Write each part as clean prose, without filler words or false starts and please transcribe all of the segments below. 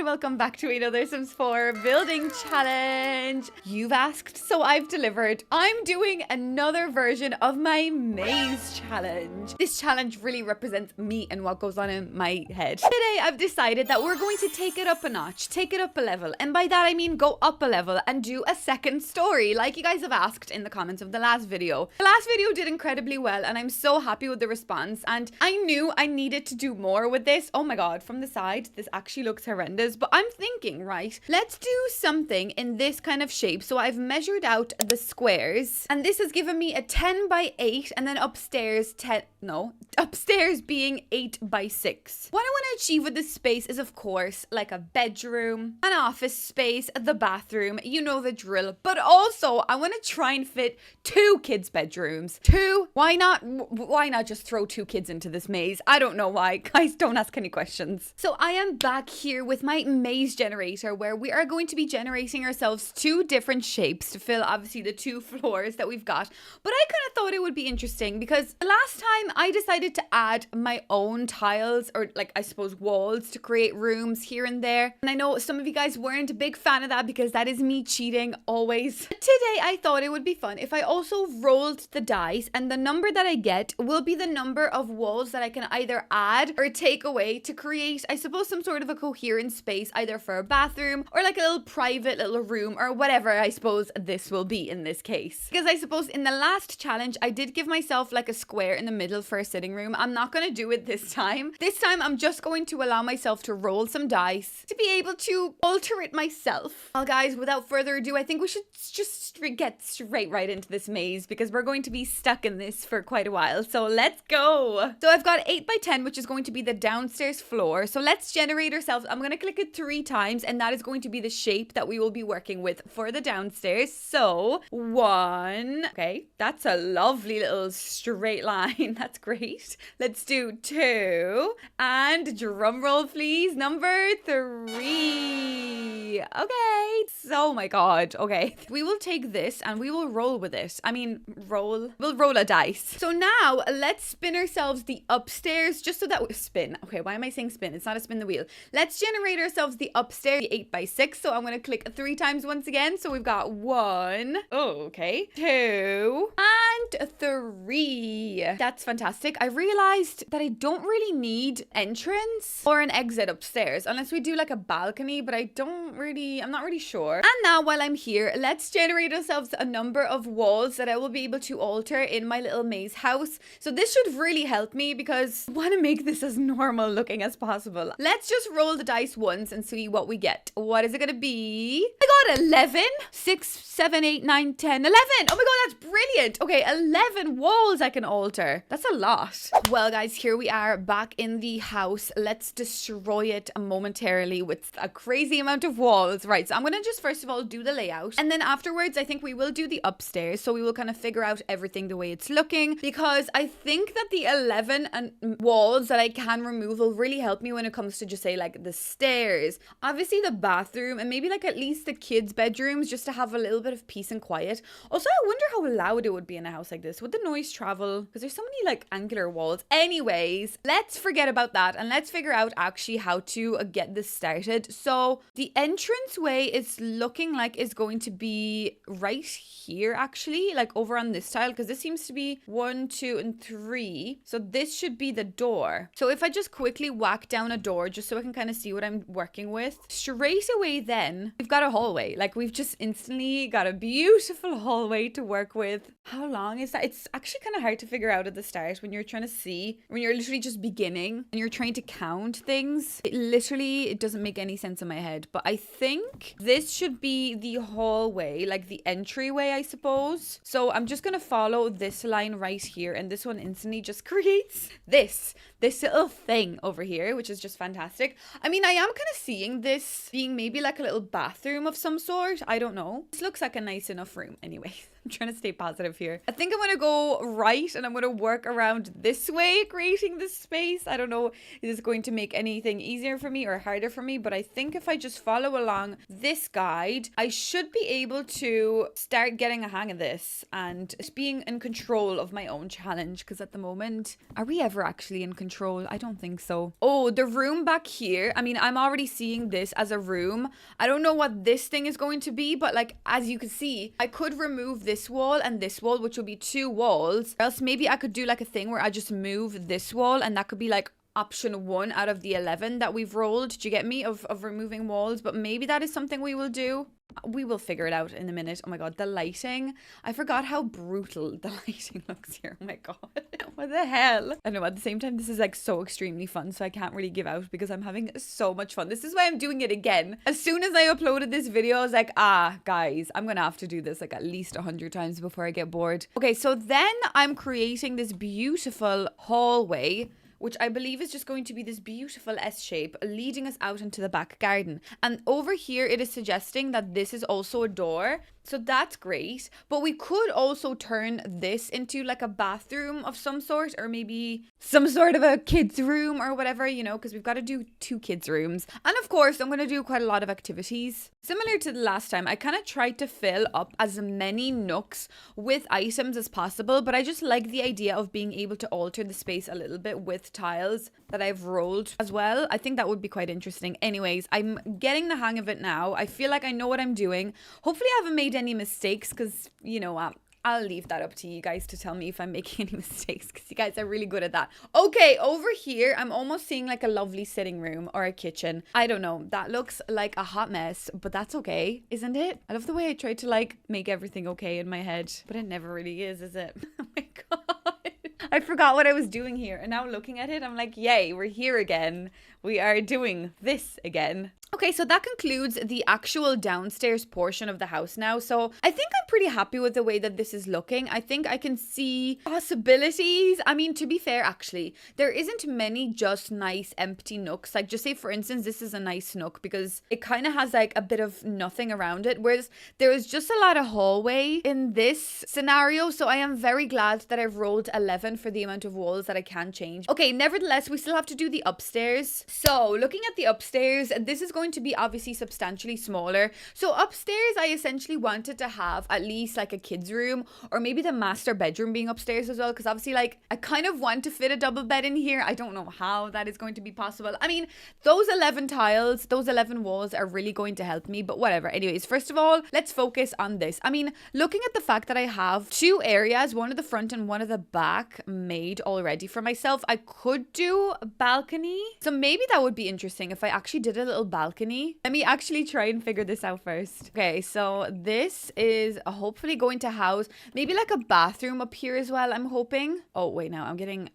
welcome back to another Sims 4 building challenge. You've asked, so I've delivered. I'm doing another version of my maze challenge. This challenge really represents me and what goes on in my head. Today, I've decided that we're going to take it up a notch, take it up a level. And by that, I mean go up a level and do a second story, like you guys have asked in the comments of the last video. The last video did incredibly well, and I'm so happy with the response. And I knew I needed to do more with this. Oh my God, from the side, this actually looks horrendous, but I'm thinking, right, let's do something in this kind of shape. So I've measured out the squares, and this has given me a 10 by 8, and then upstairs upstairs being 8 by 6. What I want to achieve with this space is, of course, like a bedroom, an office space, the bathroom, you know the drill, but also I want to try and fit 2 kids' bedrooms. 2? Why not just throw 2 kids into this maze? I don't know why. Guys, don't ask any questions. So I am back here with my maze generator, where we are going to be generating ourselves 2 different shapes to fill obviously the 2 floors that we've got. But I kind of thought it would be interesting because the last time I decided to add my own tiles, or like I suppose walls, to create rooms here and there. And I know some of you guys weren't a big fan of that because that is me cheating always. Today I thought it would be fun if I also rolled the dice, and the number that I get will be the number of walls that I can either add or take away to create, I suppose, some sort of a coherent space, either for a bathroom or like a little private little room or whatever I suppose this will be in this case. Because I suppose in the last challenge I did give myself like a square in the middle for a sitting room. I'm not going to do it this time. This time I'm just going to allow myself to roll some dice to be able to alter it myself. Well guys, without further ado, I think we should just get right into this maze because we're going to be stuck in this for quite a while. So let's go. So I've got 8 by 10, which is going to be the downstairs floor. So let's generate ourselves. I'm going to click it 3 times, and that is going to be the shape that we will be working with for the downstairs. So 1. Okay, that's a lovely little straight line. That's great. Let's do 2. And drum roll, please. Number 3. Okay. So, oh my God. Okay. We will take this and we will roll with it. I mean, we'll roll a dice. So now let's spin ourselves the upstairs, just so that we spin. Okay, why am I saying spin? It's not a spin the wheel. Let's generate ourselves the upstairs, the 8 by 6. So I'm going to click 3 times once again. So we've got 1. Oh, okay. 2 and 3. That's fantastic. I realized that I don't really need entrance or an exit upstairs unless we do like a balcony, but I'm not really sure. And now while I'm here, let's generate ourselves a number of walls that I will be able to alter in my little maze house. So this should really help me because I want to make this as normal looking as possible. Let's just roll the dice once and see what we get. What is it going to be? I got 11. 6, 7, 8, 9, 10, 11. Oh my God, that's brilliant. Okay, 11 walls I can alter. That's a lot. Well, guys, here we are back in the house. Let's destroy it momentarily with a crazy amount of walls. Right, so I'm going to just first of all do the layout. And then afterwards, I think we will do the upstairs. So we will kind of figure out everything the way it's looking, because I think that the 11 walls that I can remove will really help me when it comes to just say like the stairs, obviously the bathroom, and maybe like at least the kids' bedrooms, just to have a little bit of peace and quiet. Also, I wonder how loud it would be in a house like this. Would the noise travel? Because there's so many like angular walls. Anyways, let's forget about that and let's figure out actually how to get this started. So the entrance way is looking like is going to be right here, actually, like over on this tile, because this seems to be 1, 2, and 3. So this should be the door. So if I just quickly whack down a door just so I can kind of see what I'm working with, straight away then we've got a hallway. Like we've just instantly got a beautiful hallway to work with. How long is that? It's actually kind of hard to figure out at the start when you're trying to see, when you're literally just beginning and you're trying to count things. It doesn't make any sense in my head, but I think this should be the hallway, like the entryway, I suppose. So I'm just gonna follow this line right here, and this one instantly just creates this little thing over here, which is just fantastic. I mean, I am kind of seeing this being maybe like a little bathroom of some sort. I don't know. This looks like a nice enough room anyway. I'm trying to stay positive here. I think I'm going to go right and I'm going to work around this way, creating this space. I don't know, is this going to make anything easier for me or harder for me? But I think if I just follow along this guide, I should be able to start getting a hang of this and just being in control of my own challenge. Because at the moment, are we ever actually in control? I don't think so. Oh, the room back here. I mean, I'm already seeing this as a room. I don't know what this thing is going to be, but like, as you can see, I could remove this wall and this wall, which will be 2 walls. Or else maybe I could do like a thing where I just move this wall and that could be like option 1 out of the 11 that we've rolled. Do you get me? Of removing walls, but maybe that is something we will do. We will figure it out in a minute. Oh my god, the lighting. I forgot how brutal the lighting looks here. Oh my god. What the hell? I know, at the same time, this is like so extremely fun, so I can't really give out because I'm having so much fun. This is why I'm doing it again. As soon as I uploaded this video, I was like, guys, I'm gonna have to do this like at least 100 times before I get bored. Okay, so then I'm creating this beautiful hallway, which I believe is just going to be this beautiful S shape leading us out into the back garden. And over here, it is suggesting that this is also a door. So that's great. But we could also turn this into like a bathroom of some sort, or maybe some sort of a kid's room or whatever, you know, because we've got to do 2 kids' rooms. And of course, I'm going to do quite a lot of activities. Similar to the last time, I kind of tried to fill up as many nooks with items as possible, but I just like the idea of being able to alter the space a little bit with tiles that I've rolled as well. I think that would be quite interesting. Anyways, I'm getting the hang of it now. I feel like I know what I'm doing. Hopefully I haven't made any mistakes, because you know what, I'll leave that up to you guys to tell me if I'm making any mistakes, because you guys are really good at that. Okay, over here I'm almost seeing like a lovely sitting room or a kitchen. I don't know, that looks like a hot mess, but that's okay, isn't it? I love the way I tried to like make everything okay in my head, but it never really is it? Oh my god, I forgot what I was doing here, and now looking at it I'm like, yay, we're here again. We are doing this again. Okay, so that concludes the actual downstairs portion of the house now. So I think I'm pretty happy with the way that this is looking. I think I can see possibilities. I mean, to be fair, actually, there isn't many just nice empty nooks. Like, just say, for instance, this is a nice nook because it kind of has like a bit of nothing around it. Whereas there is just a lot of hallway in this scenario. So I am very glad that I've rolled 11 for the amount of walls that I can change. Okay, nevertheless, we still have to do the upstairs. So looking at the upstairs, this is going to be obviously substantially smaller. So upstairs, I essentially wanted to have at least like a kid's room, or maybe the master bedroom being upstairs as well, because obviously like I kind of want to fit a double bed in here. I don't know how that is going to be possible. I mean, those 11 tiles, those 11 walls are really going to help me, but whatever. Anyways, first of all, let's focus on this. I mean, looking at the fact that I have 2 areas, one at the front and one at the back made already for myself, I could do a balcony. So maybe that would be interesting if I actually did a little balcony. Let me actually try and figure this out first. Okay, so this is hopefully going to house maybe like a bathroom up here as well, I'm hoping. Oh, wait, now I'm getting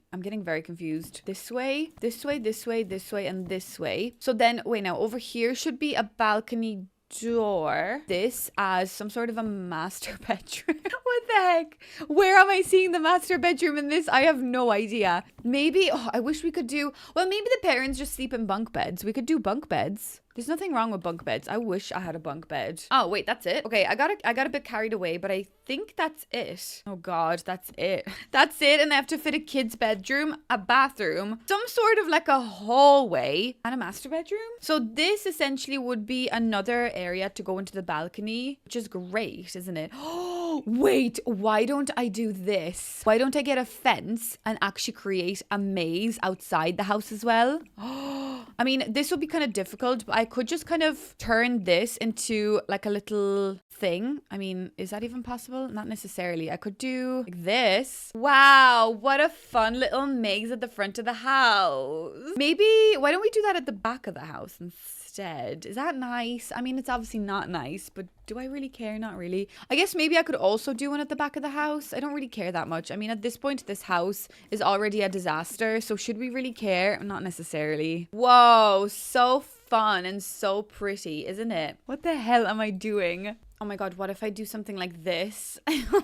very confused. This way, this way, this way, this way, and this way. So then, wait, now over here should be a balcony door. This as some sort of a master bedroom. What the heck? Where am I seeing the master bedroom in this? I have no idea. Maybe, oh, I wish we could do, well, maybe the parents just sleep in bunk beds. We could do bunk beds. There's nothing wrong with bunk beds. I wish I had a bunk bed. Oh, wait, that's it. Okay, I got a bit carried away, but I think that's it. Oh god, that's it. That's it, and I have to fit a kid's bedroom, a bathroom, some sort of like a hallway, and a master bedroom. So this essentially would be another area to go into the balcony, which is great, isn't it? Oh, wait, why don't I do this? Why don't I get a fence and actually create a maze outside the house as well? Oh, I mean, this would be kind of difficult, but I could just kind of turn this into like a little thing. I mean, is that even possible? Not necessarily. I could do like this. Wow, what a fun little maze at the front of the house. Maybe, why don't we do that at the back of the house instead? Is that nice? I mean, it's obviously not nice, but do I really care? Not really. I guess maybe I could also do one at the back of the house. I don't really care that much. I mean, at this point, this house is already a disaster, so should we really care? Not necessarily. Whoa, so fun and so pretty, isn't it? What the hell am I doing? Oh my God, what if I do something like this?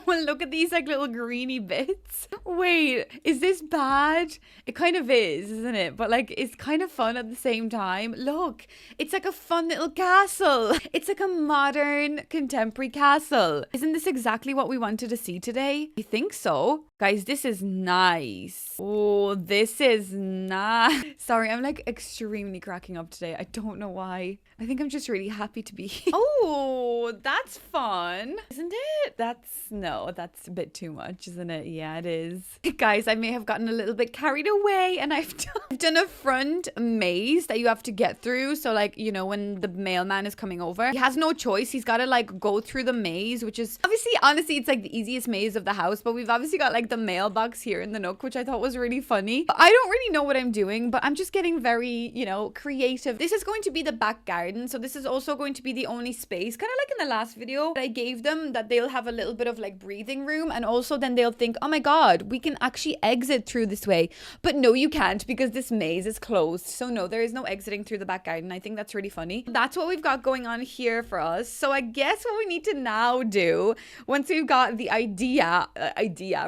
Well, look at these like little greeny bits. Wait, is this bad? It kind of is, isn't it? But like, it's kind of fun at the same time. Look, it's like a fun little castle. It's like a modern contemporary castle. Isn't this exactly what we wanted to see today? I think so. Guys, this is nice. Oh, this is nice. Sorry, I'm like extremely cracking up today. I don't know why. I think I'm just really happy to be here. Oh, that's fun. Isn't it? That's a bit too much, isn't it? Yeah, it is. Guys, I may have gotten a little bit carried away and I've done a front maze that you have to get through. So like, you know, when the mailman is coming over, he has no choice. He's got to like go through the maze, which is obviously, honestly, it's like the easiest maze of the house. But we've obviously got like the mailbox here in the nook, which I thought was really funny. I don't really know what I'm doing, but I'm just getting very, you know, creative. This is going to be the back garden. So this is also going to be the only space, kind of like in the last video that I gave them, that they'll have a little bit of like breathing room. And also then they'll think, oh my God, we can actually exit through this way. But no, you can't, because this maze is closed. So no, there is no exiting through the back garden. I think that's really funny. That's what we've got going on here for us. So I guess what we need to now do, once we've got the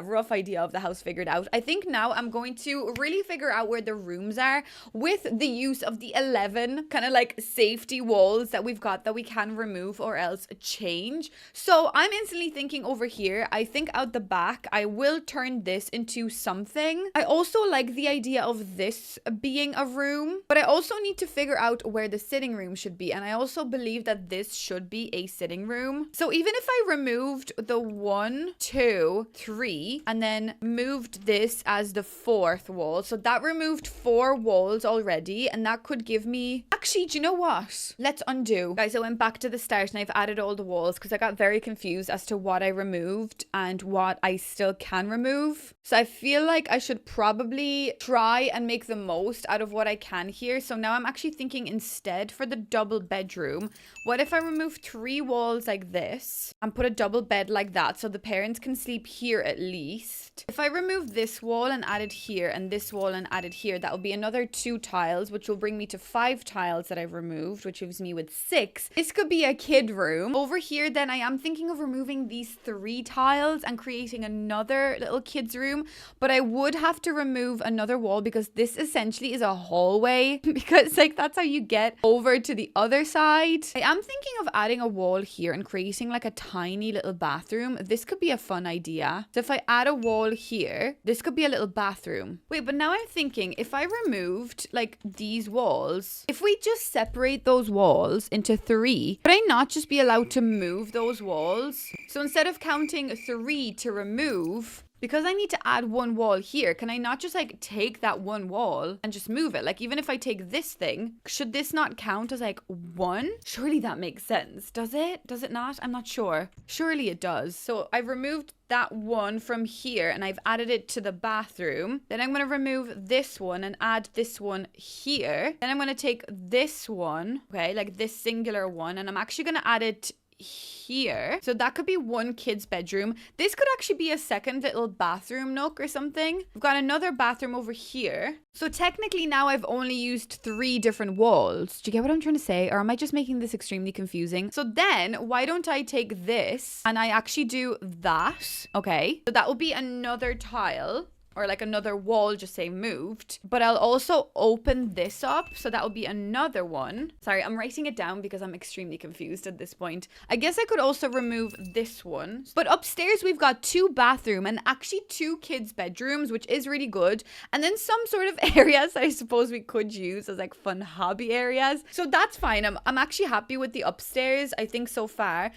rough idea of the house figured out, I think now I'm going to really figure out where the rooms are with the use of the 11 kind of like safety walls that we've got that we can remove or else change. So I'm instantly thinking over here, I think out the back, I will turn this into something. I also like the idea of this being a room, but I also need to figure out where the sitting room should be. And I also believe that this should be a sitting room. So even if I removed the 1, 2, 3, and then moved this as the 4th wall, so that removed 4 walls already, and that could give me, actually, do you know what? Let's undo. Guys, I went back to the start and I've added all the walls because I got very confused as to what I removed and what I still can remove. So I feel like I should probably try and make the most out of what I can here. So now I'm actually thinking, instead for the double bedroom, what if I remove 3 walls like this and put a double bed like that so the parents can sleep here at least? If I remove this wall and add it here and this wall and add it here, that will be another 2 tiles, which will bring me to 5 tiles that I've removed, which leaves me with 6. This could be a kid room. Over here, then I am thinking of removing these 3 tiles and creating another little kids room, but I would have to remove another wall because this essentially is a hallway because like that's how you get over to the other side. I am thinking of adding a wall here and creating like a tiny little bathroom. This could be a fun idea. So if I add a wall here, this could be a little bathroom. Wait, but now I'm thinking, if I removed like these walls, if we just separate those walls into 3, could I not just be allowed to move those walls? So instead of counting 3 to remove, because I need to add 1 wall here, can I not just like take that 1 wall and just move it? Like even if I take this thing, should this not count as like 1? Surely that makes sense. Does it? Does it not? I'm not sure. Surely it does. So I've removed that 1 from here and I've added it to the bathroom. Then I'm going to remove this one and add this one here. Then I'm going to take this one, okay, like this singular one, and I'm actually going to add it here. So that could be 1 kid's bedroom. This could actually be a second little bathroom nook or something. We've got another bathroom over here. So technically now I've only used 3 different walls. Do you get what I'm trying to say? Or am I just making this extremely confusing? So then why don't I take this and I actually do that? Okay. So that will be another tile. Or like another wall, just say moved. But I'll also open this up. So that will be another one. Sorry, I'm writing it down because I'm extremely confused at this point. I guess I could also remove this one. But upstairs, we've got 2 bathroom and actually 2 kids' bedrooms, which is really good. And then some sort of areas I suppose we could use as like fun hobby areas. So that's fine. I'm actually happy with the upstairs, I think, so far.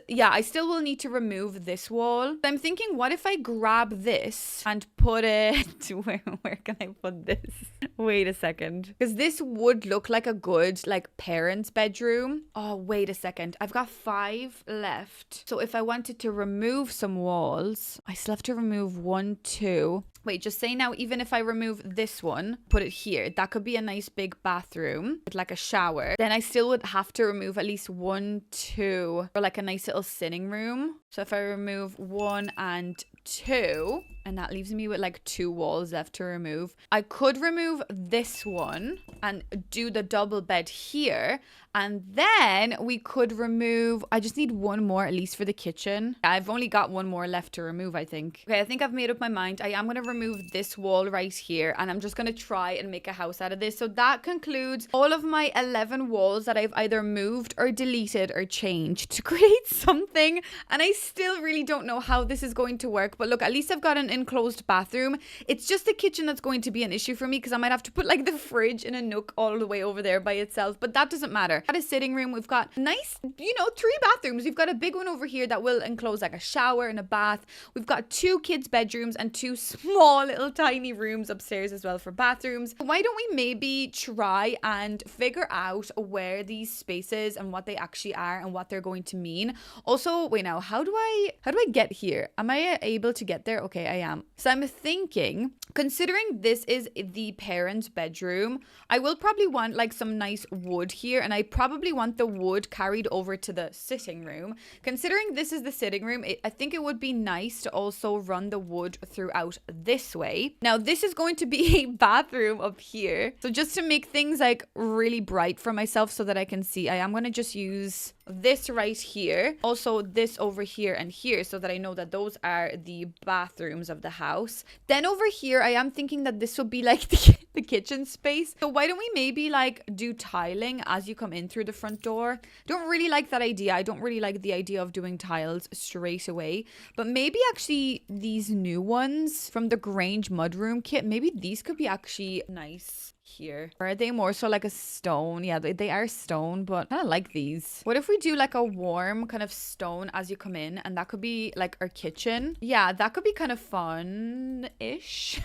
Yeah, I still will need to remove this wall. I'm thinking, what if I grab this and put it... Where can I put this? Wait a second. Because this would look like a good, like, parents' bedroom. Oh, wait a second. I've got 5 left. So if I wanted to remove some walls, I still have to remove 1, 2... Wait, just say now, even if I remove this one, put it here, that could be a nice big bathroom with like a shower. Then I still would have to remove at least 1, 2 for like a nice little sitting room. So if I remove 1 and 2, and that leaves me with like 2 walls left to remove. I could remove this one and do the double bed here. And then we could remove, I just need 1 more at least for the kitchen. I've only got 1 more left to remove, I think. Okay, I think I've made up my mind. I am going to remove this wall right here, and I'm just going to try and make a house out of this. So that concludes all of my 11 walls that I've either moved or deleted or changed to create something. And I still really don't know how this is going to work. But look, at least I've got an enclosed bathroom. It's just the kitchen that's going to be an issue for me because I might have to put like the fridge in a nook all the way over there by itself. But that doesn't matter. Got a sitting room. We've got nice, 3 bathrooms. We've got a big one over here that will enclose like a shower and a bath. We've got 2 kids' bedrooms and 2 small little tiny rooms upstairs as well for bathrooms. Why don't we maybe try and figure out where these spaces and what they actually are and what they're going to mean? Also, wait now, how do I get here? Am I able to get there? Okay, I am. So I'm thinking, considering this is the parents' bedroom, I will probably want like some nice wood here, and I probably want the wood carried over to the sitting room. Considering this is the sitting room, I think it would be nice to also run the wood throughout this way. Now, this is going to be a bathroom up here. So just to make things like really bright for myself so that I can see, I am going to just use this right here. Also this over here and here so that I know that those are the bathrooms of the house. Then over here, I am thinking that this will be like the kitchen space. So why don't we maybe like do tiling as you come in through the front door? Don't really like that idea. I don't really like the idea of doing tiles straight away. But maybe actually these new ones from the Grange mudroom kit, maybe these could be actually nice here. Or are they more so like a stone? Yeah, they are stone, but I kind of like these. What if we do like a warm kind of stone as you come in, and that could be like our kitchen? Yeah, that could be kind of fun-ish.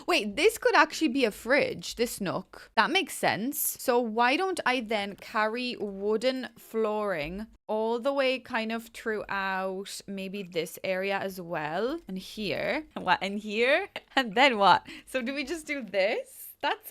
Wait, this could actually be a fridge, this nook. That makes sense. So why don't I then carry wooden flooring all the way kind of throughout maybe this area as well, and here, and here, and then what? So do we just do this? That's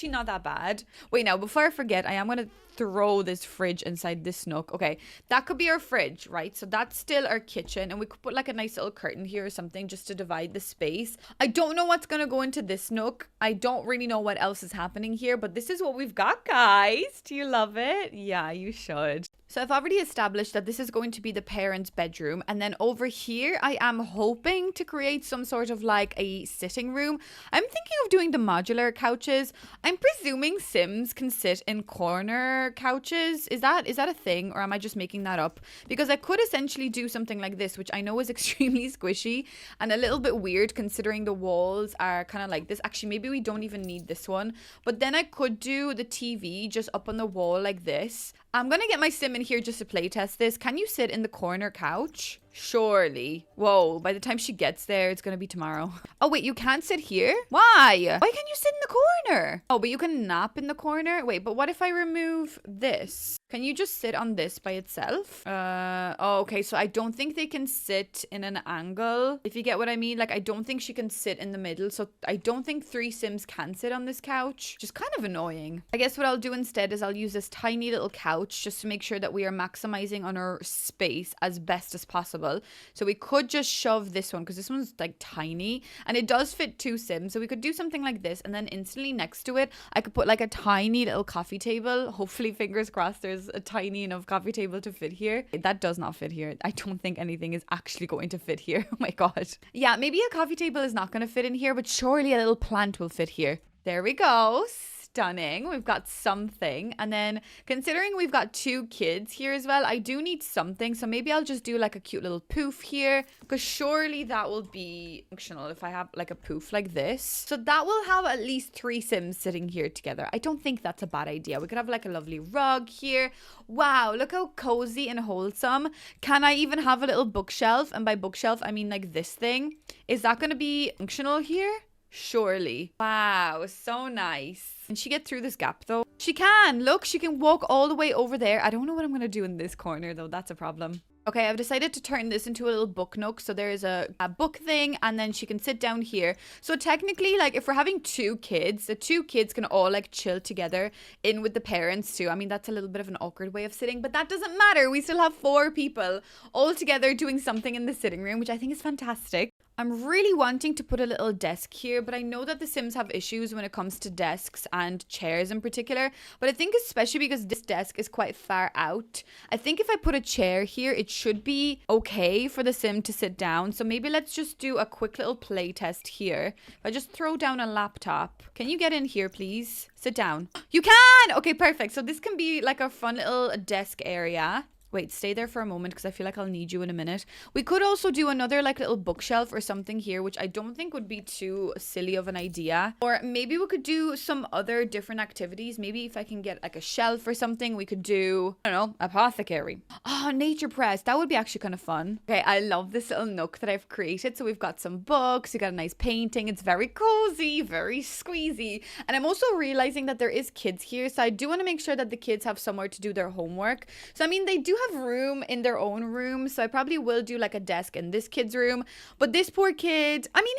not that bad. Wait, now, before I forget, I am going to throw this fridge inside this nook. Okay, that could be our fridge, right? So that's still our kitchen, and we could put like a nice little curtain here or something just to divide the space. I don't know what's going to go into this nook. I don't really know what else is happening here, but this is what we've got, guys. Do you love it? Yeah, you should. So I've already established that this is going to be the parents' bedroom. And then over here, I am hoping to create some sort of like a sitting room. I'm thinking of doing the modular couches. I'm presuming Sims can sit in corner couches. Is that a thing, or am I just making that up? Because I could essentially do something like this, which I know is extremely squishy and a little bit weird considering the walls are kind of like this. Actually, maybe we don't even need this one. But then I could do the TV just up on the wall like this. I'm gonna get my sim in here just to play test this. Can you sit in the corner couch? Surely. Whoa, by the time she gets there, it's gonna be tomorrow. Oh, wait, you can't sit here? Why? Why can't you sit in the corner? Oh, but you can nap in the corner? Wait, but what if I remove this? Can you just sit on this by itself? Oh, okay, so I don't think they can sit in an angle, if you get what I mean. Like, I don't think she can sit in the middle, so I don't think 3 Sims can sit on this couch, which is kind of annoying. I guess what I'll do instead is I'll use this tiny little couch just to make sure that we are maximizing on our space as best as possible. So we could just shove this one, because this one's like tiny and it does fit 2 Sims. So we could do something like this, and then instantly next to it, I could put like a tiny little coffee table. Hopefully, fingers crossed, there's a tiny enough coffee table to fit here. That does not fit here. I don't think anything is actually going to fit here. Oh my God. Yeah, maybe a coffee table is not going to fit in here, but surely a little plant will fit here. There we go. Stunning. We've got something. And then considering we've got 2 kids here as well, I do need something. So maybe I'll just do like a cute little poof here, because surely that will be functional if I have like a poof like this. So that will have at least 3 Sims sitting here together. I don't think that's a bad idea. We could have like a lovely rug here. Wow, look how cozy and wholesome. Can I even have a little bookshelf? And by bookshelf, I mean like this thing. Is that going to be functional here? Surely. Wow, so nice. Can she get through this gap though? She can. Look, she can walk all the way over there. I don't know what I'm going to do in this corner though. That's a problem. Okay, I've decided to turn this into a little book nook. So there's a book thing, and then she can sit down here. So technically, like, if we're having 2 kids, the 2 kids can all like chill together in with the parents too. I mean, that's a little bit of an awkward way of sitting, but that doesn't matter. We still have 4 people all together doing something in the sitting room, which I think is fantastic. I'm really wanting to put a little desk here, but I know that the Sims have issues when it comes to desks and chairs in particular. But I think especially because this desk is quite far out, I think if I put a chair here, it should be okay for the Sim to sit down. So maybe let's just do a quick little play test here. If I just throw down a laptop. Can you get in here, please? Sit down. You can! Okay, perfect. So this can be like a fun little desk area. Wait, stay there for a moment because I feel like I'll need you in a minute. We could also do another like little bookshelf or something here, which I don't think would be too silly of an idea. Or maybe we could do some other different activities. Maybe if I can get like a shelf or something, we could do, I don't know, apothecary. Oh, nature press. That would be actually kind of fun. Okay, I love this little nook that I've created. So we've got some books, we got a nice painting. It's very cozy, very squeezy. And I'm also realizing that there is kids here. So I do want to make sure that the kids have somewhere to do their homework. So I mean, they do have room in their own room, so I probably will do like a desk in this kid's room. But this poor kid, I mean,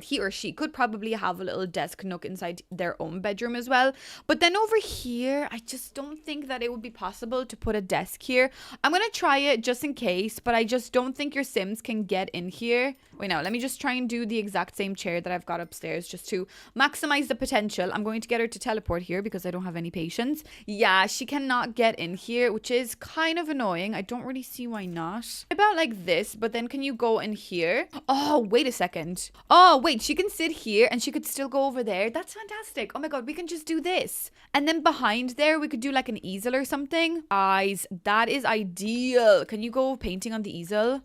he or she could probably have a little desk nook inside their own bedroom as well. But then over here, I just don't think that it would be possible to put a desk here. I'm gonna try it just in case, but I just don't think your Sims can get in here. Wait, now let me just try and do the exact same chair that I've got upstairs just to maximize the potential. I'm going to get her to teleport here because I don't have any patience. Yeah, she cannot get in here, which is kind of annoying. I don't really see why not. About like this, but then can you go in here? Oh, wait a second. Oh, wait, she can sit here and she could still go over there. That's fantastic. Oh my God, we can just do this. And then behind there, we could do like an easel or something. Guys, that is ideal. Can you go painting on the easel?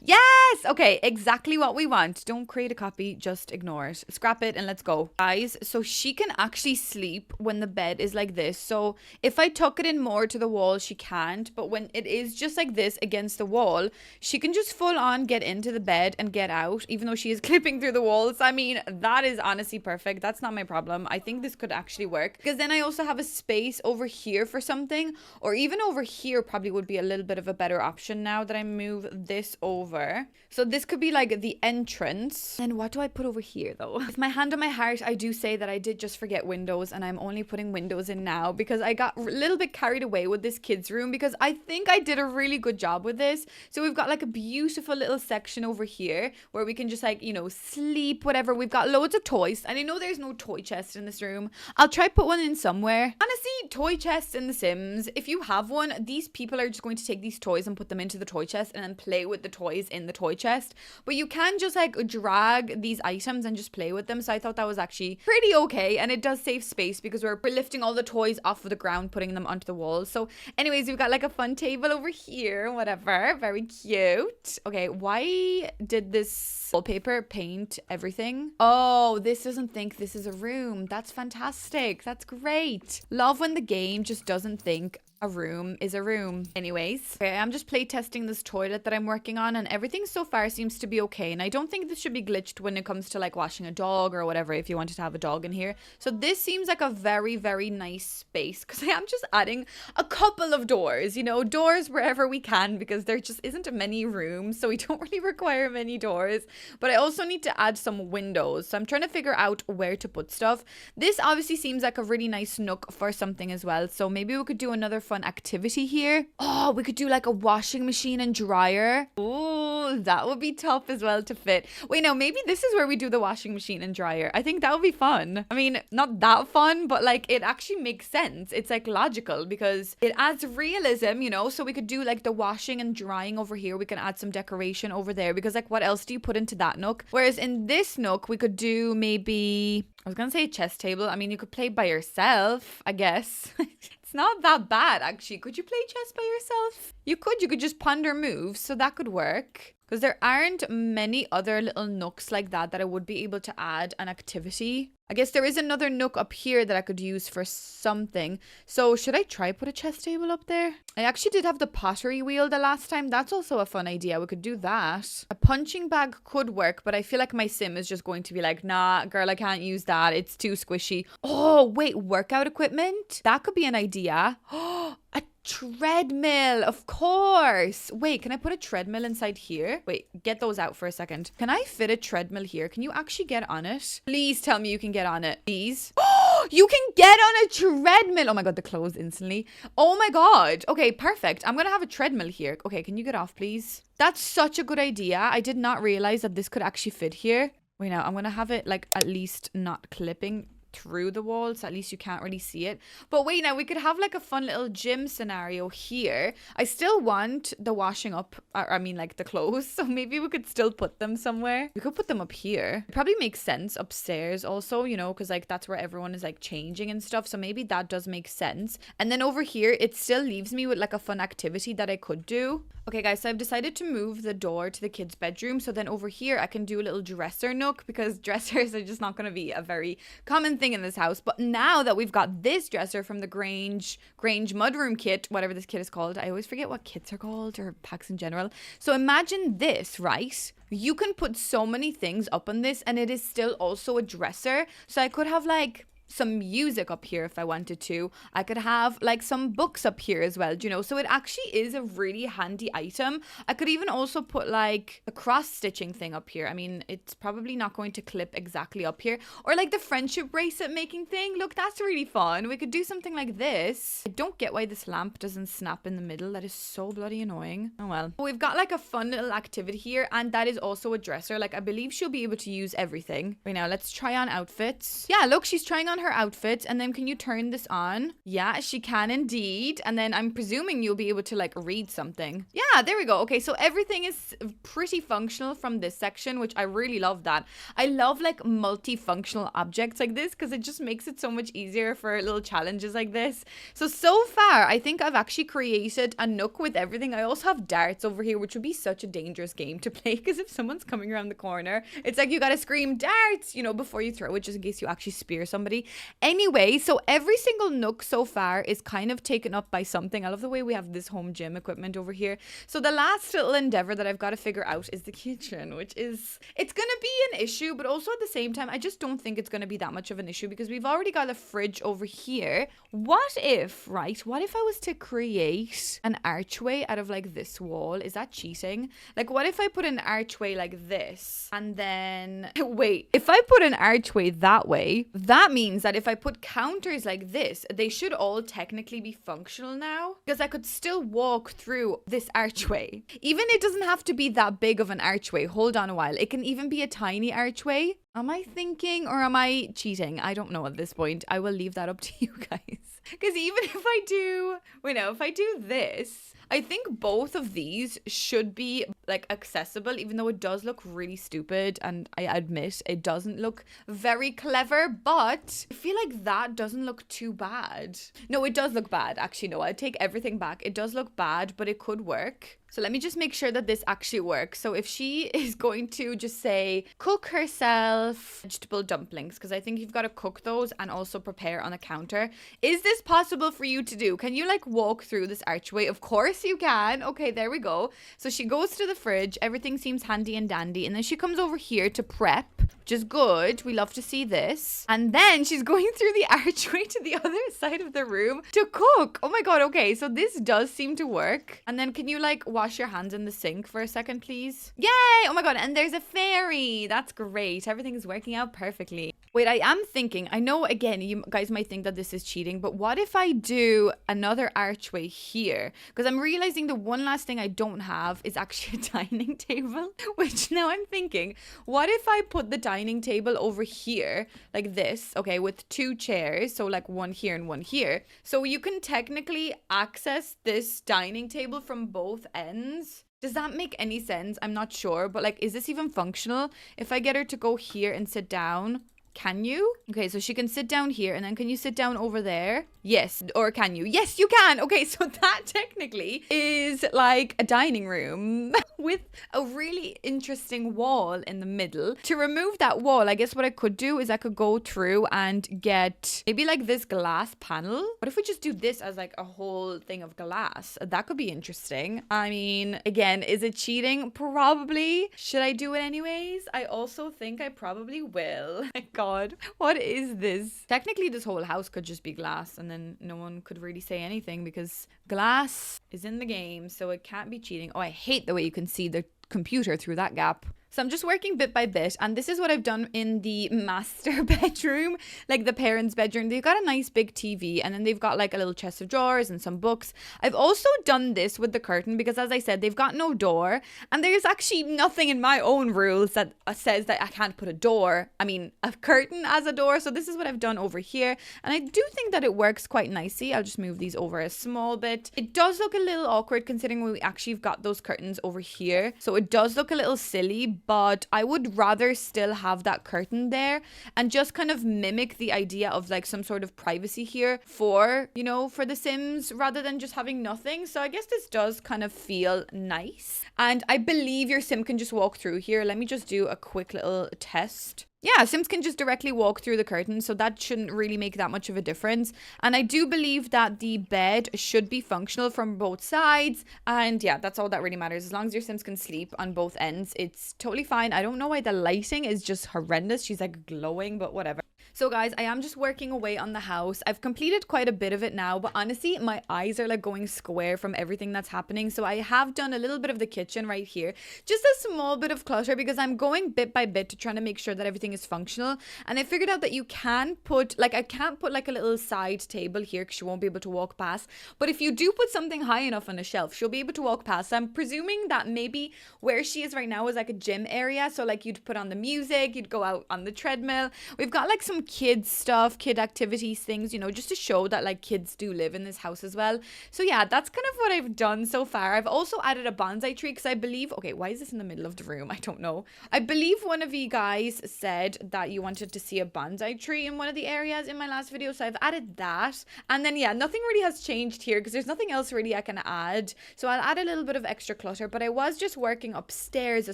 Yes! Okay, exactly what we want. Don't create a copy, just ignore it. Scrap it and let's go. Guys, so she can actually sleep when the bed is like this. So if I tuck it in more to the wall, she can't. But when it is just like this against the wall, she can just full on get into the bed and get out, even though she is clipping through the walls. I mean, that is honestly perfect. That's not my problem. I think this could actually work. Because then I also have a space over here for something. Or even over here probably would be a little bit of a better option now that I move this over. So this could be like the entrance. And what do I put over here though? With my hand on my heart, I do say that I did just forget windows, and I'm only putting windows in now because I got a little bit carried away with this kids room, because I think I did a really good job with this. So we've got like a beautiful little section over here where we can just like, you know, sleep, whatever. We've got loads of toys, and I know there's no toy chest in this room. I'll try put one in somewhere. Honestly, toy chests in The Sims, if you have one, these people are just going to take these toys and put them into the toy chest and then play with the toys in the toy chest. But you can just like drag these items and just play with them. So I thought that was actually pretty okay, and it does save space because we're lifting all the toys off of the ground, putting them onto the wall. So anyways, we've got like a fun table over here, whatever. Very cute. Okay, why did this wallpaper paint everything? Oh, this doesn't think this is a room. That's fantastic. That's great. Love when the game just doesn't think a room is a room. Anyways, okay, I'm just play testing this toilet that I'm working on, and everything so far seems to be okay. And I don't think this should be glitched when it comes to like washing a dog or whatever, if you wanted to have a dog in here. So this seems like a very, very nice space, because I am just adding a couple of doors, you know, doors wherever we can, because there just isn't many rooms, so we don't really require many doors. But I also need to add some windows, so I'm trying to figure out where to put stuff. This obviously seems like a really nice nook for something as well, so maybe we could do another fun activity here. Oh, we could do like a washing machine and dryer. Oh, that would be tough as well to fit. Wait, no, maybe this is where we do the washing machine and dryer. I think that would be fun. I mean, not that fun, but like it actually makes sense. It's like logical because it adds realism, you know. So we could do like the washing and drying over here. We can add some decoration over there, because like what else do you put into that nook? Whereas in this nook, we could do maybe, I was gonna say a chess table. I mean, you could play by yourself, I guess. It's not that bad, actually. Could you play chess by yourself? You could just ponder moves, so that could work. Because there aren't many other little nooks like that I would be able to add an activity. I guess there is another nook up here that I could use for something. So should I try put a chess table up there? I actually did have the pottery wheel the last time. That's also a fun idea. We could do that. A punching bag could work, but I feel like my sim is just going to be like, nah, girl, I can't use that. It's too squishy. Oh, wait, workout equipment? That could be an idea. Oh, a treadmill, of course. Wait, can I put a treadmill inside here? Wait, get those out for a second. Can I fit a treadmill here? Can you actually get on it? Please tell me you can get on it. Please. Oh, You can get on a treadmill. Oh my God, the clothes instantly. Oh my God. Okay, perfect. I'm gonna have a treadmill here. Okay, can you get off, please? That's such a good idea. I did not realize that this could actually fit here. Wait, now I'm gonna have it like at least not clipping through the wall, so at least you can't really see it. But wait, now we could have like a fun little gym scenario here. I still want the washing up, I mean like the clothes, so maybe we could still put them somewhere. We could put them up here. It probably makes sense upstairs also, you know, because like that's where everyone is like changing and stuff, so maybe that does make sense. And then over here it still leaves me with like a fun activity that I could do. Okay guys, so I've decided to move the door to the kids' bedroom, so then over here I can do a little dresser nook, because dressers are just not going to be a very common thing in this house. But now that we've got this dresser from the Grange mudroom kit, whatever this kit is called, I always forget what kits are called or packs in general. So imagine this, right? You can put so many things up on this and it is still also a dresser. So I could have like some music up here if I wanted to. I could have like some books up here as well, you know, so it actually is a really handy item. I could even also put like the cross stitching thing up here. I mean, it's probably not going to clip exactly up here, or like the friendship bracelet making thing. Look, that's really fun. We could do something like this. I don't get why this lamp doesn't snap in the middle. That is so bloody annoying. Oh well. We've got like a fun little activity here, and that is also a dresser. Like I believe she'll be able to use everything. Right now, let's try on outfits. Yeah, look, she's trying on her outfit, and then can you turn this on? Yeah, she can indeed. And then I'm presuming you'll be able to like read something. Yeah, there we go. Okay, so everything is pretty functional from this section, which I really love that. I love like multifunctional objects like this because it just makes it so much easier for little challenges like this. So far, I think I've actually created a nook with everything. I also have darts over here, which would be such a dangerous game to play because if someone's coming around the corner, it's like you gotta scream darts, you know, before you throw it, just in case you actually spear somebody. Anyway, so every single nook so far is kind of taken up by something. I love the way we have this home gym equipment over here. So the last little endeavor that I've got to figure out is the kitchen, which is, it's going to be an issue, but also at the same time, I just don't think it's going to be that much of an issue because we've already got a fridge over here. What if I was to create an archway out of like this wall? Is that cheating? Like, what if I put an archway like this and then, wait, if I put an archway that way, that means that if I put counters like this, they should all technically be functional now, because I could still walk through this archway. Even it doesn't have to be that big of an archway. Hold on a while. It can even be a tiny archway. Am I thinking or am I cheating? I don't know at this point. I will leave that up to you guys. Because even if I do, if I do this, I think both of these should be like accessible, even though it does look really stupid. And I admit it doesn't look very clever, but I feel like that doesn't look too bad. No, it does look bad. Actually, no, I take everything back. It does look bad, but it could work. So let me just make sure that this actually works. So if she is going to just say, cook herself vegetable dumplings, because I think you've got to cook those and also prepare on a counter. Is this possible for you to do? Can you like walk through this archway? Of course you can. Okay, there we go. So she goes to the fridge. Everything seems handy and dandy. And then she comes over here to prep, which is good. We love to see this. And then she's going through the archway to the other side of the room to cook. Oh my God. Okay, so this does seem to work. And then can you like wash your hands in the sink for a second, please? Yay! Oh my God. And there's a fairy. That's great. Everything is working out perfectly. Wait, I am thinking, I know again, you guys might think that this is cheating, but what if I do another archway here? Because I'm realizing the one last thing I don't have is actually a dining table, which now I'm thinking, what if I put the dining table over here like this, okay, with two chairs, so like one here and one here. So you can technically access this dining table from both ends. Does that make any sense? I'm not sure, but like, is this even functional? If I get her to go here and sit down, can you? Okay, so she can sit down here, and then can you sit down over there? Yes, or can you? Yes, you can. Okay, so that technically is like a dining room with a really interesting wall in the middle. To remove that wall, I guess what I could do is I could go through and get maybe like this glass panel. What if we just do this as like a whole thing of glass? That could be interesting. I mean, again, is it cheating? Probably. Should I do it anyways? I also think I probably will. My God, what is this? Technically, this whole house could just be glass, and then no one could really say anything because glass is in the game, so it can't be cheating. Oh, I hate the way you can see the computer through that gap. So I'm just working bit by bit, and this is what I've done in the master bedroom, like the parents' bedroom. They've got a nice big TV, and then they've got like a little chest of drawers and some books. I've also done this with the curtain because, as I said, they've got no door, and there's actually nothing in my own rules that says that I can't put a curtain as a door. So this is what I've done over here, and I do think that it works quite nicely. I'll just move these over a small bit. It does look a little awkward considering we actually have got those curtains over here, so it does look a little silly, but I would rather still have that curtain there and just kind of mimic the idea of like some sort of privacy here for the Sims, rather than just having nothing. So I guess this does kind of feel nice, and I believe your Sim can just walk through here. Let me just do a quick little test. Yeah, Sims can just directly walk through the curtain, so that shouldn't really make that much of a difference. And I do believe that the bed should be functional from both sides. And yeah, that's all that really matters. As long as your Sims can sleep on both ends, it's totally fine. I don't know why the lighting is just horrendous. She's like glowing, but whatever. So guys, I am just working away on the house. I've completed quite a bit of it now, but honestly, my eyes are like going square from everything that's happening. So I have done a little bit of the kitchen right here. Just a small bit of clutter because I'm going bit by bit to trying to make sure that everything is functional. And I figured out that you can put, like, I can't put like a little side table here because she won't be able to walk past. But if you do put something high enough on a shelf, she'll be able to walk past. So I'm presuming that maybe where she is right now is like a gym area. So like you'd put on the music, you'd go out on the treadmill. We've got like some kids stuff, kid activities, things, just to show that like kids do live in this house as well. So yeah, that's kind of what I've done so far. I've also added a bonsai tree because I believe, okay, why is this in the middle of the room? I don't know. I believe one of you guys said that you wanted to see a bonsai tree in one of the areas in my last video, so I've added that. And then yeah, nothing really has changed here because there's nothing else really I can add. So I'll add a little bit of extra clutter, but I was just working upstairs a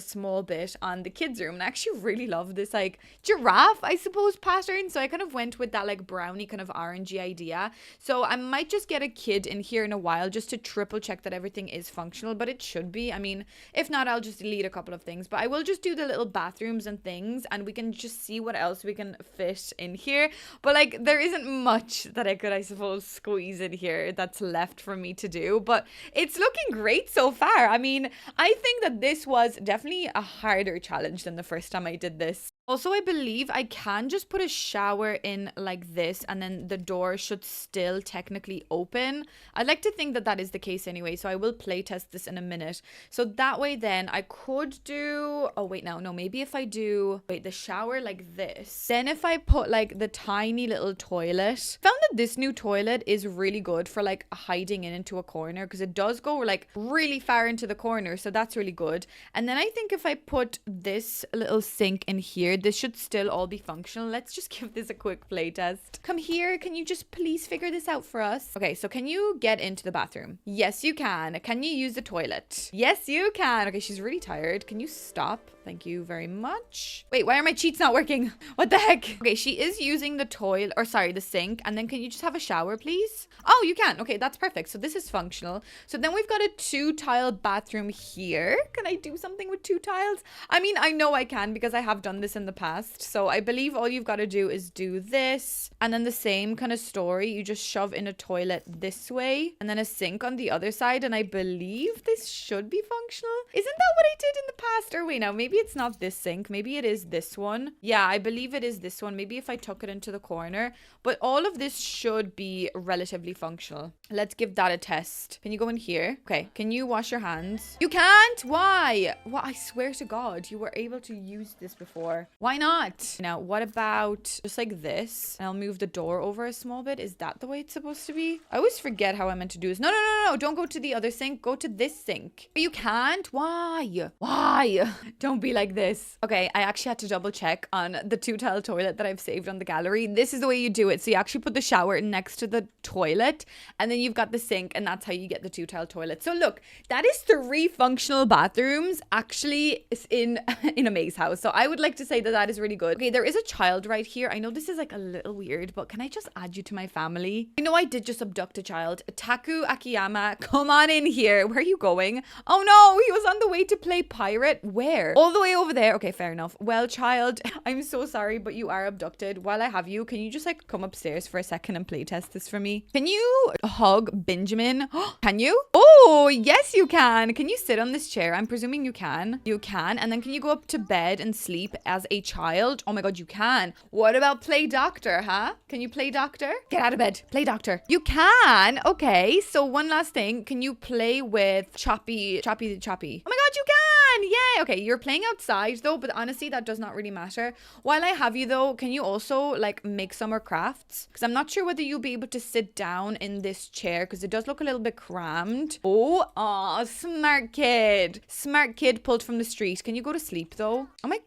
small bit on the kids' room, and I actually really love this like giraffe, I suppose, pattern. So I kind of went with that like brownie kind of orangey idea. So I might just get a kid in here in a while just to triple check that everything is functional, but it should be. I mean, if not, I'll just delete a couple of things, but I will just do the little bathrooms and things, and we can just see what else we can fit in here. But like there isn't much that I could, I suppose, squeeze in here that's left for me to do, but it's looking great so far. I mean, I think that this was definitely a harder challenge than the first time I did this. Also, I believe I can just put a shower in like this, and then the door should still technically open. I'd like to think that that is the case anyway, so I will play test this in a minute. So that way then I could do, oh wait, no, maybe if I do, wait, the shower like this, then if I put like the tiny little toilet, found that this new toilet is really good for like hiding into a corner because it does go like really far into the corner, so that's really good. And then I think if I put this little sink in here, this should still all be functional. Let's just give this a quick play test. Come here. Can you just please figure this out for us? Okay, so can you get into the bathroom? Yes, you can. Can you use the toilet? Yes, you can. Okay, she's really tired. Can you stop? Thank you very much. Wait, why are my cheats not working? What the heck? Okay, she is using the toilet, or sorry, the sink. And then can you just have a shower, please? Oh, you can. Okay, that's perfect. So this is functional. So then we've got a 2-tile bathroom here. Can I do something with 2 tiles? I mean, I know I can because I have done this in the past. So I believe all you've got to do is do this. And then the same kind of story. You just shove in a toilet this way and then a sink on the other side. And I believe this should be functional. Isn't that what I did in the past? Or wait, now maybe it's not this sink. Maybe it is this one. Yeah, I believe it is this one. Maybe if I tuck it into the corner. But all of this should be relatively functional. Let's give that a test. Can you go in here? Okay. Can you wash your hands? You can't? Why? Well, I swear to God, you were able to use this before. Why not? Now, what about just like this? And I'll move the door over a small bit. Is that the way it's supposed to be? I always forget how I'm meant to do this. No. Don't go to the other sink. Go to this sink. But you can't? Why? Why? Don't be like this. Okay, I actually had to double check on the 2-tile toilet that I've saved on the gallery. This is the way you do it. So you actually put the shower next to the toilet, and then you've got the sink, and that's how you get the 2-tile toilet. So look, that is 3 functional bathrooms actually in a maze house. So I would like to say that that is really good. Okay, there is a child right here. I know this is like a little weird, but can I just add you to my family? I know I did just abduct a child. Taku Akiyama, come on in here. Where are you going? Oh no, he was on the way to play pirate. Where? Oh all the way over there. Okay, fair enough. Well, child, I'm so sorry, but you are abducted. While I have you, can you just like come upstairs for a second and play test this for me? Can you hug Benjamin? Can you? Oh, yes, you can. Can you sit on this chair? I'm presuming you can. You can. And then can you go up to bed and sleep as a child? Oh my God, you can. What about play doctor, huh? Can you play doctor? Get out of bed. Play doctor. You can. Okay. So one last thing. Can you play with Choppy? Oh my God, you can. Yay. Okay. You're playing outside though, but honestly, that does not really matter. While I have you though, can you also like make summer crafts? Because I'm not sure whether you'll be able to sit down in this chair because it does look a little bit crammed. Oh, smart kid. Smart kid pulled from the street. Can you go to sleep though? Oh my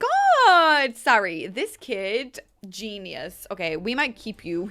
God. Sorry. This kid... genius. Okay, we might keep you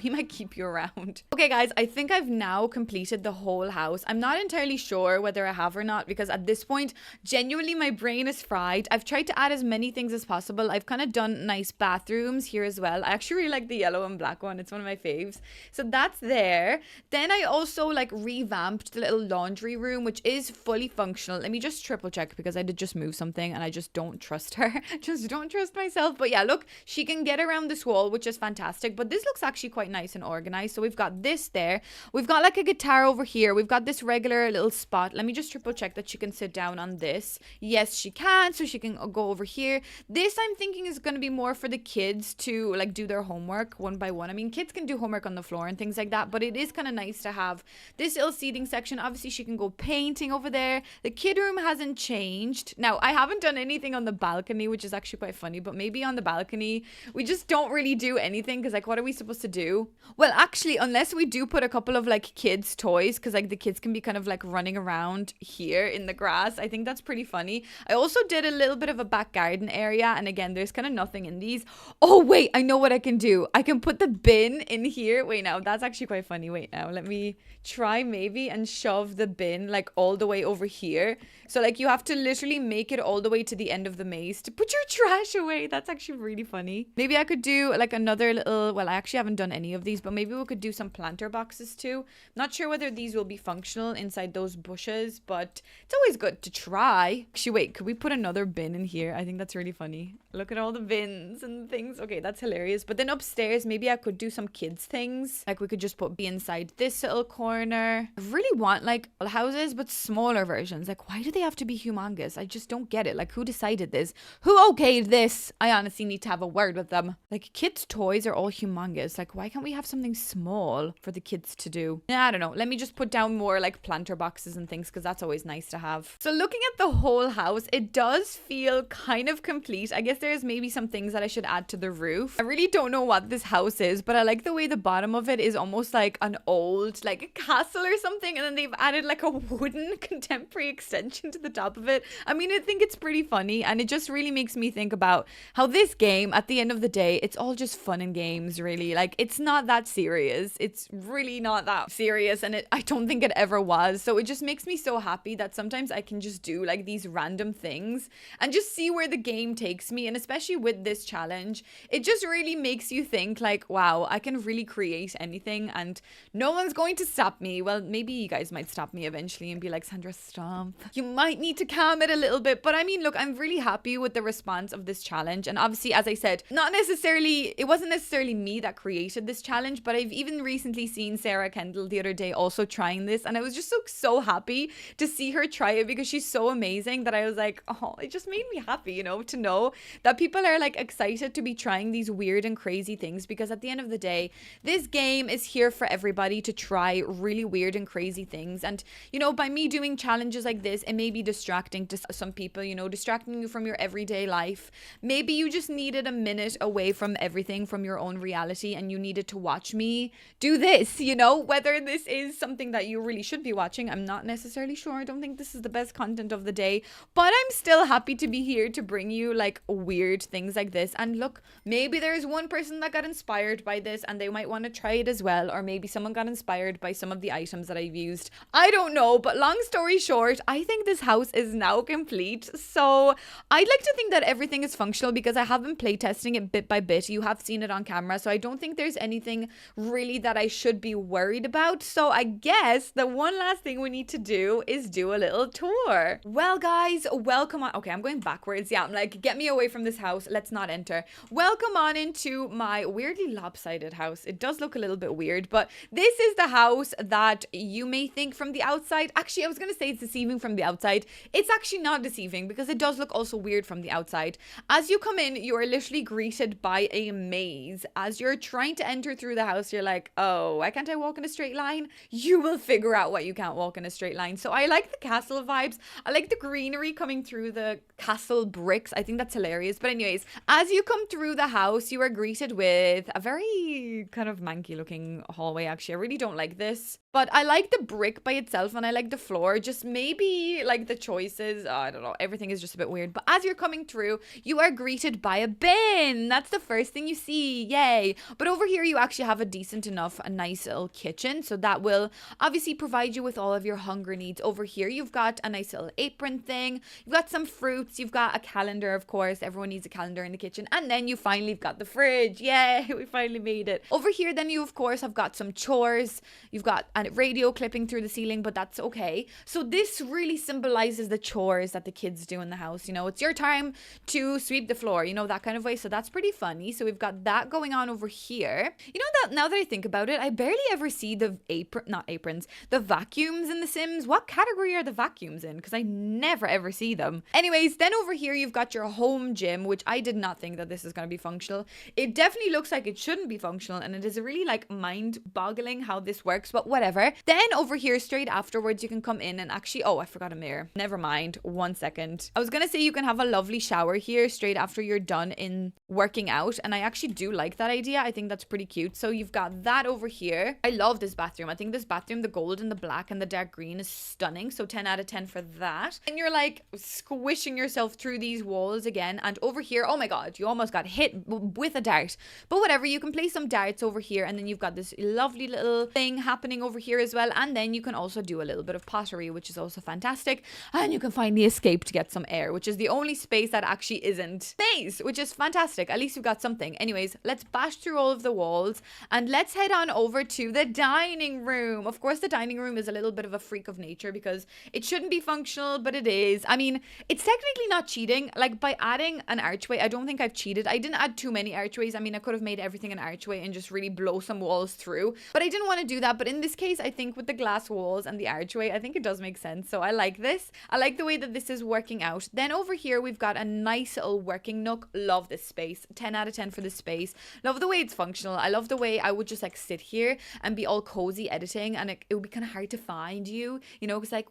around. Okay guys, I think I've now completed the whole house. I'm not entirely sure whether I have or not because at this point genuinely my brain is fried. I've tried to add as many things as possible. I've kind of done nice bathrooms here as well. I actually really like the yellow and black one. It's one of my faves. So that's there. Then I also like revamped the little laundry room, which is fully functional. Let me just triple check because I did just move something and I just don't trust her. Just don't trust myself. But yeah, look, she can get around this wall, which is fantastic, but this looks actually quite nice and organized. So we've got this there, we've got like a guitar over here, we've got this regular little spot. Let me just triple check that she can sit down on this. Yes, she can, so she can go over here. This I'm thinking is going to be more for the kids to like do their homework one by one. I mean, kids can do homework on the floor and things like that, but it is kind of nice to have this little seating section. Obviously she can go painting over there. The kid room hasn't changed. Now I haven't done anything on the balcony, which is actually quite funny, but maybe on the balcony we just don't really do anything because like what are we supposed to do? Well, actually, unless we do put a couple of like kids toys, because like the kids can be kind of like running around here in the grass. I think that's pretty funny. I also did a little bit of a back garden area, and again there's kind of nothing in these. Oh wait, I know what I can do. I can put the bin in here. Wait, now that's actually quite funny. Wait, now let me try maybe and shove the bin like all the way over here. So like you have to literally make it all the way to the end of the maze to put your trash away. That's actually really funny. Maybe I could do like another little, well, I actually haven't done any of these, but maybe we could do some planter boxes too. Not sure whether these will be functional inside those bushes, but it's always good to try. Actually, wait, could we put another bin in here? I think that's really funny. Look at all the bins and things. Okay, that's hilarious. But then upstairs, maybe I could do some kids things. Like we could just be inside this little corner. I really want like houses, but smaller versions. Like why do they have to be humongous? I just don't get it. Like who decided this? Who okayed this? I honestly need to have a word with them. Like kids' toys are all humongous. Like why can't we have something small for the kids to do? I don't know. Let me just put down more like planter boxes and things because that's always nice to have. So looking at the whole house, it does feel kind of complete. I guess there's maybe some things that I should add to the roof. I really don't know what this house is, but I like the way the bottom of it is almost like an old like a castle or something, and then they've added like a wooden contemporary extension to the top of it. I mean, I think it's pretty funny, and it just really makes me think about how this game, at the end of the day, it's all just fun and games, really. Like it's not that serious. It's really not that serious, and I don't think it ever was. So it just makes me so happy that sometimes I can just do like these random things and just see where the game takes me. And especially with this challenge, it just really makes you think like, wow, I can really create anything and no one's going to stop me. Well, maybe you guys might stop me eventually and be like, Sandra, stop. You might need to calm it a little bit. But I mean, look, I'm really happy with the response of this challenge. And obviously, as I said, it wasn't necessarily me that created this challenge, but I've even recently seen Sarah Kendall the other day also trying this. And I was just so happy to see her try it because she's so amazing that I was like, oh, it just made me happy, you know, to know that people are like excited to be trying these weird and crazy things, because at the end of the day, this game is here for everybody to try really weird and crazy things. And, you know, by me doing challenges like this, it may be distracting to some people, you know, distracting you from your everyday life. Maybe you just needed a minute away from everything, from your own reality, and you needed to watch me do this, you know, whether this is something that you really should be watching. I'm not necessarily sure. I don't think this is the best content of the day, but I'm still happy to be here to bring you like weird things like this. And look, maybe there's one person that got inspired by this and they might want to try it as well, or maybe someone got inspired by some of the items that I've used. I don't know, but long story short, I think this house is now complete. So I'd like to think that everything is functional because I have been playtesting it bit by bit it. You have seen it on camera, so I don't think there's anything really that I should be worried about. So I guess the one last thing we need to do is do a little tour. Well, guys, welcome on. Okay, I'm going backwards. Yeah, I'm like, get me away from this house. Let's not enter. Welcome on into my weirdly lopsided house. It does look a little bit weird, but this is the house that you may think from the outside. Actually, I was going to say it's deceiving from the outside. It's actually not deceiving because it does look also weird from the outside. As you come in, you are literally greeted by a maze. As you're trying to enter through the house, you're like, oh, why can't I walk in a straight line? You will figure out why you can't walk in a straight line. So I like the castle vibes. I like the greenery coming through the castle bricks. I think that's hilarious. But anyways, as you come through the house, you are greeted with a very kind of manky looking hallway. Actually, I really don't like this. But I like the brick by itself and I like the floor. Just maybe like the choices, I don't know. Everything is just a bit weird. But as you're coming through, you are greeted by a bin. That's the first thing you see. Yay. But over here, you actually have a decent enough, a nice little kitchen. So that will obviously provide you with all of your hunger needs. Over here, you've got a nice little apron thing. You've got some fruits. You've got a calendar, of course. Everyone needs a calendar in the kitchen. And then you finally got the fridge. Yay, we finally made it. Over here, then you, of course, have got some chores. You've got a radio clipping through the ceiling, but that's okay. So this really symbolizes the chores that the kids do in the house. You know, it's your time to sweep the floor, you know, that kind of way. So that's pretty funny. So we've got that going on over here. You know, that now that I think about it, I barely ever see the the vacuums in The Sims. What category are the vacuums in? Because I never ever see them. Anyways, then over here you've got your home gym, which I did not think that this is going to be functional. It definitely looks like it shouldn't be functional, and it is really like mind-boggling how this works, but whatever. Then over here, straight afterwards, you can come in and actually, oh, I forgot a mirror. Never mind. 1 second. I was going to say you can have a lovely shower here straight after you're done in working out. And I actually do like that idea. I think that's pretty cute. So you've got that over here. I love this bathroom. I think this bathroom, the gold and the black and the dark green is stunning. So 10 out of 10 for that. And you're like squishing yourself through these walls again. And over here, oh my God, you almost got hit with a dart. But whatever, you can play some darts over here. And then you've got this lovely little thing happening over here as well. And then you can also do a little bit of pottery, which is also fantastic. And you can finally escape to get some air, which is the only space that actually isn't space, which is fantastic. At least you've got something. Anyways, let's bash through all of the walls and let's head on over to the dining room. Of course, the dining room is a little bit of a freak of nature because it shouldn't be functional, but it is. I mean, it's technically not cheating. Like by adding an archway, I don't think I've cheated. I didn't add too many archways. I mean, I could have made everything an archway and just really blow some walls through, but I didn't want to do that. But in this case, I think with the glass walls and the archway, I think it does make sense. So I like this. I like the way that this is working out. Then over here, we've got a nice little working nook. Love this space. 10 out of 10 for this space. Love the way it's functional. I love the way I would just like sit here and be all cozy editing, and it would be kind of hard to find you, you know, because like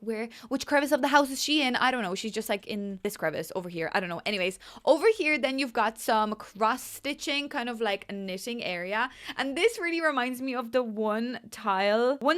which crevice of the house is she in? I don't know. She's just like in this crevice over here. I don't know. Anyways, over here, then you've got some cross stitching, kind of like a knitting area. And this really reminds me of the one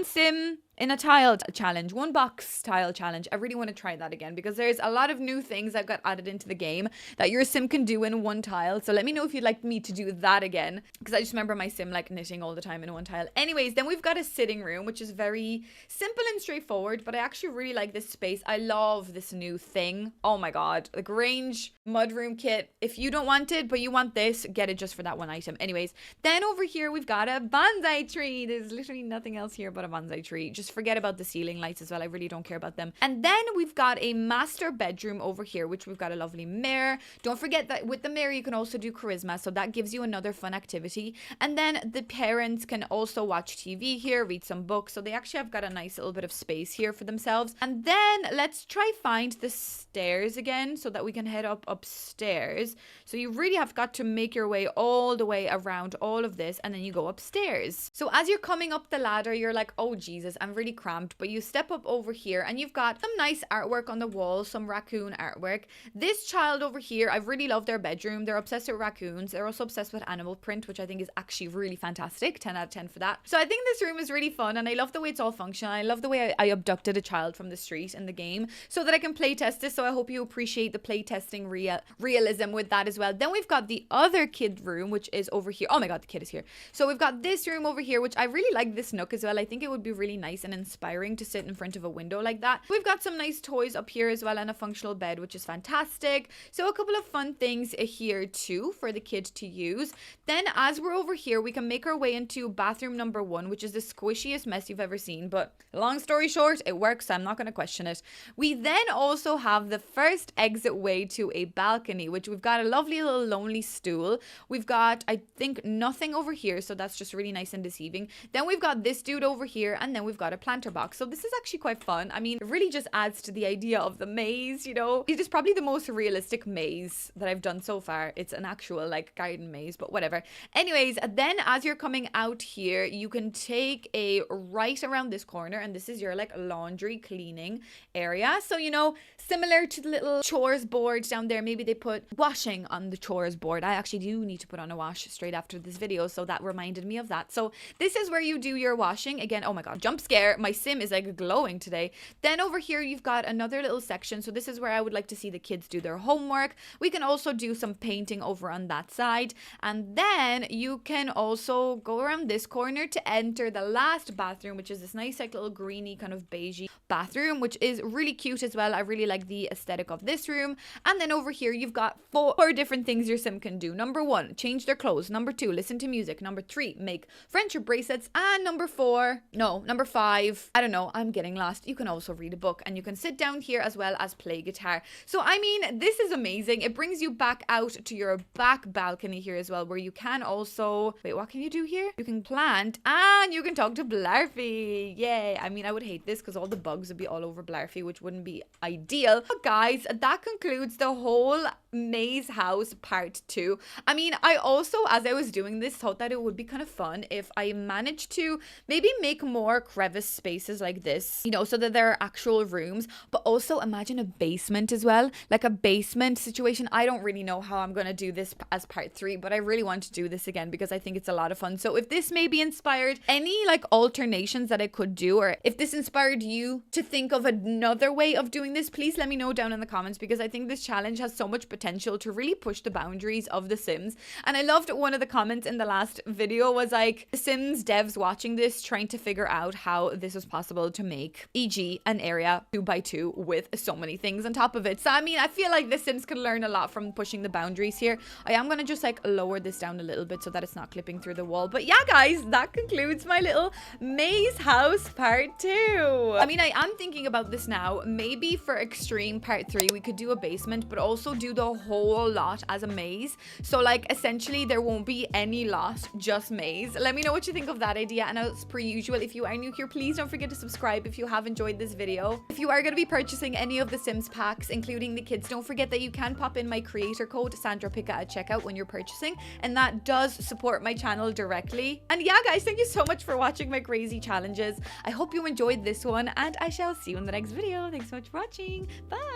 sim in a tile challenge, one box tile challenge. I really want to try that again because there's a lot of new things that got added into the game that your sim can do in one tile. So let me know if you'd like me to do that again, because I just remember my sim like knitting all the time in one tile. Anyways, then we've got a sitting room, which is very simple and straightforward, but I actually really like this space. I love this new thing. Oh my God, the Grange mudroom kit. If you don't want it, but you want this, get it just for that one item. Anyways, then over here, we've got a bonsai tree. There's literally nothing else here but a bonsai tree. Just forget about the ceiling lights as well. I really don't care about them. And then we've got a master bedroom over here, which we've got a lovely mirror. Don't forget that with the mirror, you can also do charisma. So that gives you another fun activity. And then the parents can also watch TV here, read some books. So they actually have got a nice little bit of space here for themselves. And then let's try find the stairs again so that we can head upstairs. So you really have got to make your way all the way around all of this, and then you go upstairs. So as you're coming up the ladder, you're like, oh Jesus, I'm really cramped, but you step up over here and you've got some nice artwork on the wall, some raccoon artwork. This child over here, I really love their bedroom. They're obsessed with raccoons. They're also obsessed with animal print, which I think is actually really fantastic. 10 out of 10 for that. So I think this room is really fun, and I love the way it's all functional. I love the way I abducted a child from the street in the game so that I can play test this. So I hope you appreciate the play testing realism with that as well. Then we've got the other kid room, which is over here. Oh my God, the kid is here. So we've got this room over here, which I really like this nook as well. I think it would be really nice nice and inspiring to sit in front of a window like that. We've got some nice toys up here as well and a functional bed, which is fantastic. So a couple of fun things here too for the kid to use. Then as we're over here, we can make our way into bathroom number 1, which is the squishiest mess you've ever seen. But long story short, it works. So I'm not going to question it. We then also have the first exit way to a balcony, which we've got a lovely little lonely stool. We've got, I think, nothing over here. So that's just really nice and deceiving. Then we've got this dude over here, and then we've got a planter box. So this is actually quite fun. I mean, it really just adds to the idea of the maze, you know. It is probably the most realistic maze that I've done so far. It's an actual like garden maze, but whatever. Anyways, then as you're coming out here, you can take a right around this corner, and this is your like laundry cleaning area. So, you know, similar to the little chores board down there, maybe they put washing on the chores board. I actually do need to put on a wash straight after this video, so that reminded me of that. So this is where you do your washing. Again, oh my god, jump scare. My sim is like glowing today. Then over here, you've got another little section. So this is where I would like to see the kids do their homework. We can also do some painting over on that side. And then you can also go around this corner to enter the last bathroom, which is this nice like little greeny kind of beigey bathroom, which is really cute as well. I really like the aesthetic of this room. And then over here, you've got four different things your sim can do. Number 1, change their clothes. Number 2, listen to music. Number 3, make friendship bracelets. And number 5, I don't know, I'm getting lost. You can also read a book, and you can sit down here as well as play guitar. So I mean, this is amazing. It brings you back out to your back balcony here as well, where you can also, wait, what can you do here? You can plant and you can talk to Blarfy. Yay. I mean, I would hate this because all the bugs would be all over Blarfy, which wouldn't be ideal. But guys, that concludes the whole maze house part 2. I mean, I also, as I was doing this, thought that it would be kind of fun if I managed to maybe make more crevice spaces like this, you know, so that there are actual rooms. But also imagine a basement as well, like a basement situation. I don't really know how I'm going to do this as part 3, but I really want to do this again because I think it's a lot of fun. So if this maybe inspired any like alternations that I could do, or if this inspired you to think of another way of doing this, please let me know down in the comments, because I think this challenge has so much potential to really push the boundaries of The Sims. And I loved one of the comments in the last video was like, The Sims devs watching this trying to figure out how this was possible to make, e.g. an area 2x2 with so many things on top of it. So I mean, I feel like The Sims could learn a lot from pushing the boundaries here. I am going to just like lower this down a little bit so that it's not clipping through the wall. But yeah, guys, that concludes my little maze house part 2. I mean, I am thinking about this now. Maybe for extreme part 3, we could do a basement, but also do the whole lot as a maze. So like essentially there won't be any lot, just maze. Let me know what you think of that idea. And as per usual, if you are new here, please don't forget to subscribe if you have enjoyed this video. If you are going to be purchasing any of the Sims packs, including the kids, don't forget that you can pop in my creator code SandraPika at checkout when you're purchasing, and that does support my channel directly. And yeah, guys, thank you so much for watching my crazy challenges. I hope you enjoyed this one, and I shall see you in the next video. Thanks so much for watching. Bye.